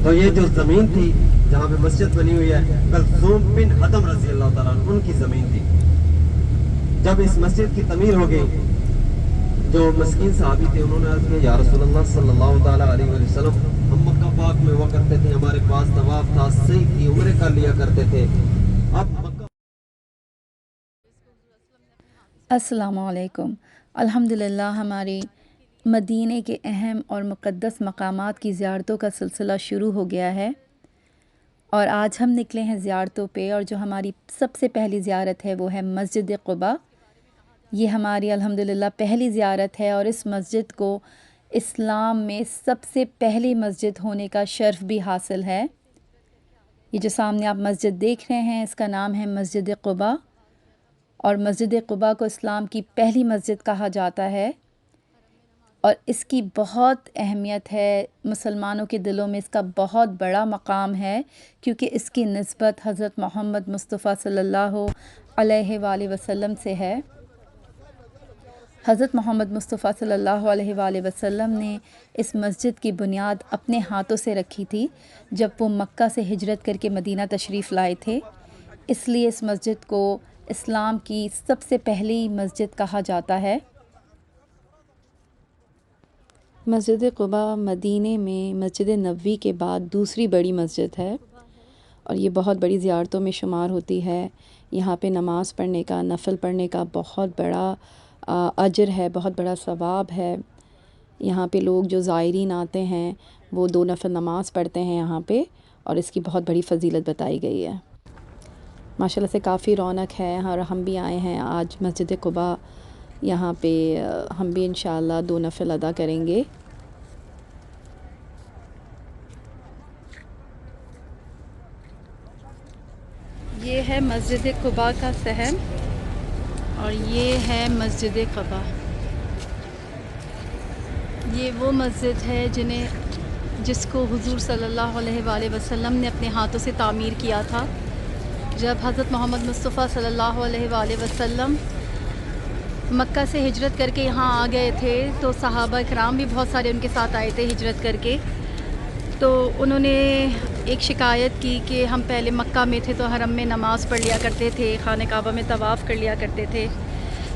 تو یہ جو زمین تھی جہاں پہ مسجد بنی ہوئی ہے کلثوم بن حتم رضی اللہ تعالیٰ عنہ ان کی زمین تھی. جب اس مسجد کی تعمیر ہو گئی جو مسکین صحابی تھے انہوں نے عرض کیا یا رسول اللہ صلی اللہ تعالیٰ علیہ وسلم ہم مکہ پاک میں ہوا کرتے تھے, ہمارے پاس طواف تھا, صحیح تھی, عمرے کر لیا کرتے تھے. اب مکہ. السلام علیکم. الحمدللہ ہماری مدینہ کے اہم اور مقدس مقامات کی زیارتوں کا سلسلہ شروع ہو گیا ہے اور آج ہم نکلے ہیں زیارتوں پہ, اور جو ہماری سب سے پہلی زیارت ہے وہ ہے مسجد قباء. یہ ہماری الحمدللہ پہلی زیارت ہے اور اس مسجد کو اسلام میں سب سے پہلی مسجد ہونے کا شرف بھی حاصل ہے. یہ جو سامنے آپ مسجد دیکھ رہے ہیں اس کا نام ہے مسجد قباء, اور مسجد قباء کو اسلام کی پہلی مسجد کہا جاتا ہے اور اس کی بہت اہمیت ہے. مسلمانوں کے دلوں میں اس کا بہت بڑا مقام ہے کیونکہ اس کی نسبت حضرت محمد مصطفیٰ صلی اللہ علیہ وآلہ وسلم سے ہے. حضرت محمد مصطفیٰ صلی اللہ علیہ وآلہ وسلم نے اس مسجد کی بنیاد اپنے ہاتھوں سے رکھی تھی جب وہ مکہ سے ہجرت کر کے مدینہ تشریف لائے تھے. اس لیے اس مسجد کو اسلام کی سب سے پہلی مسجد کہا جاتا ہے. مسجد قباء مدینہ میں مسجد نبوی کے بعد دوسری بڑی مسجد ہے اور یہ بہت بڑی زیارتوں میں شمار ہوتی ہے. یہاں پہ نماز پڑھنے کا, نفل پڑھنے کا بہت بڑا اجر ہے, بہت بڑا ثواب ہے. یہاں پہ لوگ جو زائرین آتے ہیں وہ 2 نفل نماز پڑھتے ہیں یہاں پہ, اور اس کی بہت بڑی فضیلت بتائی گئی ہے. ماشاءاللہ سے کافی رونق ہے اور ہم بھی آئے ہیں آج مسجد قباء. یہاں پہ ہم بھی انشاءاللہ 2 نفل ادا کریں گے. یہ ہے مسجد قباء کا صحن اور یہ ہے مسجد قباء. یہ وہ مسجد ہے جس کو حضور صلی اللہ علیہ وآلہ وسلم نے اپنے ہاتھوں سے تعمیر کیا تھا. جب حضرت محمد مصطفیٰ صلی اللہ علیہ وآلہ وسلم مکہ سے ہجرت کر کے یہاں آ گئے تھے تو صحابہ کرام بھی بہت سارے ان کے ساتھ آئے تھے ہجرت کر کے. تو انہوں نے ایک شکایت کی کہ ہم پہلے مکہ میں تھے تو حرم میں نماز پڑھ لیا کرتے تھے, خانہ کعبہ میں طواف کر لیا کرتے تھے,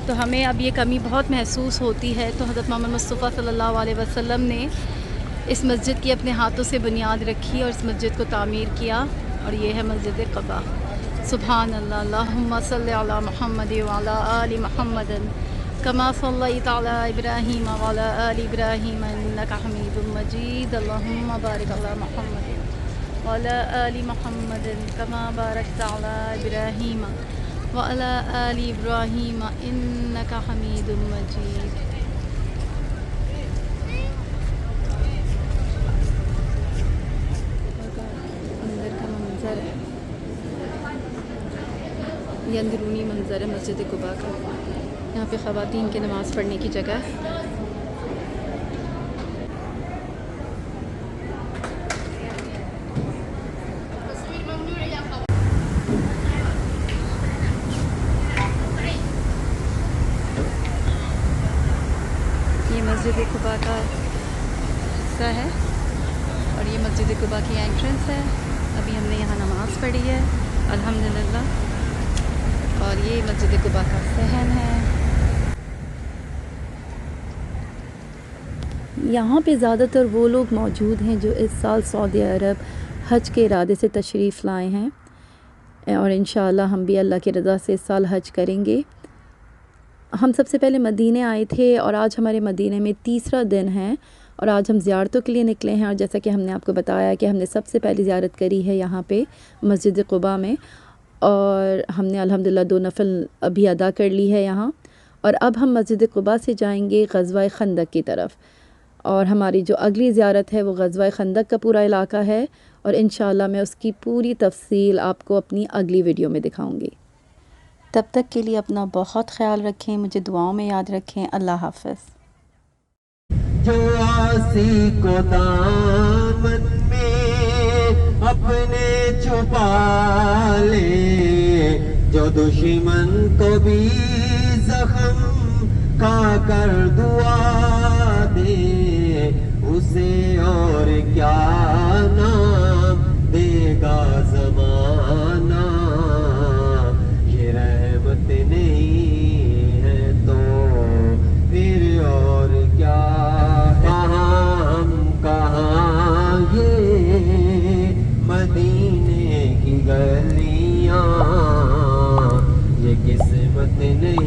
تو ہمیں اب یہ کمی بہت محسوس ہوتی ہے. تو حضرت محمد مصطفیٰ صلی اللہ علیہ وسلم نے اس مسجد کی اپنے ہاتھوں سے بنیاد رکھی اور اس مسجد کو تعمیر کیا, اور یہ ہے مسجد قباء. سبحان اللہ. اللہم صلی علی محمد وعلی آل محمد کما صلیت علی ابراہیم وعلی آل ابراہیم انک حمید مجید. اللہم بارک علی محمد وعلی آل محمد کما بارکت علی ابراہیم وعلی آل ابراہیم انک حمید مجید. اندر کا منظر ہے, یہ اندرونی منظر ہے مسجد قباء کا. یہاں پہ خواتین کی نماز پڑھنے کی جگہ ہے. یہ مسجد قباء کا حصہ ہے اور یہ مسجد قباء کی انٹرنس ہے. ابھی ہم نے یہاں نماز پڑھی ہے الحمدللہ, اور یہ مسجد قباء کا صحن ہے. یہاں پہ زیادہ تر وہ لوگ موجود ہیں جو اس سال سعودی عرب حج کے ارادے سے تشریف لائے ہیں, اور انشاءاللہ ہم بھی اللہ کی رضا سے اس سال حج کریں گے. ہم سب سے پہلے مدینہ آئے تھے اور آج ہمارے مدینہ میں تیسرا دن ہے اور آج ہم زیارتوں کے لیے نکلے ہیں. اور جیسا کہ ہم نے آپ کو بتایا کہ ہم نے سب سے پہلی زیارت کری ہے یہاں پہ مسجد قباء میں, اور ہم نے الحمدللہ 2 نفل ابھی ادا کر لی ہے یہاں. اور اب ہم مسجد قباء سے جائیں گے غزوہ خندق کی طرف, اور ہماری جو اگلی زیارت ہے وہ غزوہ خندق کا پورا علاقہ ہے, اور انشاءاللہ میں اس کی پوری تفصیل آپ کو اپنی اگلی ویڈیو میں دکھاؤں گی. تب تک کے لیے اپنا بہت خیال رکھیں, مجھے دعاؤں میں یاد رکھیں. اللہ حافظ. جو آسی کو دامن میں اپنے چھپا لے, جو دشمن کو بھی زخم کھا کر دعا دے, اسے اور کیا نہ عظمت نہیں